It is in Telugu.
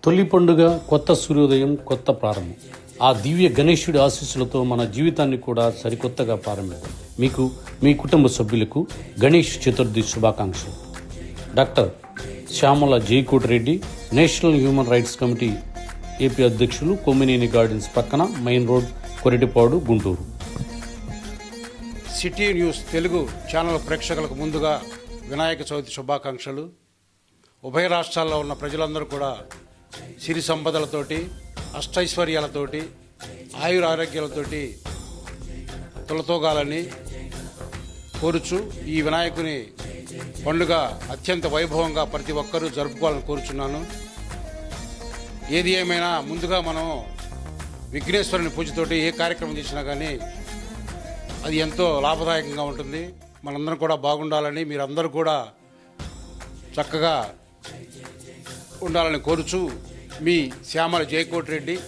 తొలి పండుగ, కొత్త సూర్యోదయం, కొత్త ప్రారంభం. ఆ దివ్య గణేశుడి ఆశీస్సులతో మన జీవితాన్ని కూడా సరికొత్తగా ప్రారంభిద్దాం. మీకు, మీ కుటుంబ సభ్యులకు గణేష్ చతుర్థి శుభాకాంక్షలు. Doctor Shyamala Jaikoti Reddy, national human rights committee AP అధ్యక్షులు, కొమ్మినేని గార్డెన్స్ పక్కన, main road, Koratipadu, Guntur. City news Telugu channel ప్రేక్షకులకు ముందుగా వినాయక చవితి శుభాకాంక్షలు. ఉభయ రాష్ట్రాల్లో ఉన్న ప్రజలందరూ కూడా సిరి సంపదలతోటి, అష్టైశ్వర్యాలతోటి, ఆయురారోగ్యాలతోటి తొలతోగాలని కోరుచు ఈ వినాయకుని పండుగ అత్యంత వైభవంగా ప్రతి ఒక్కరూ జరుపుకోవాలని కోరుచున్నాను. ఏది ఏమైనా ముందుగా మనం విఘ్నేశ్వరుని పూజతోటి ఏ కార్యక్రమం చేసినా కానీ అది ఎంతో లాభదాయకంగా ఉంటుంది. మనందరం కూడా బాగుండాలని, మీరందరూ కూడా చక్కగా ఉండాలని కోరుచు మీ శ్యామల జైకోటి రెడ్డి,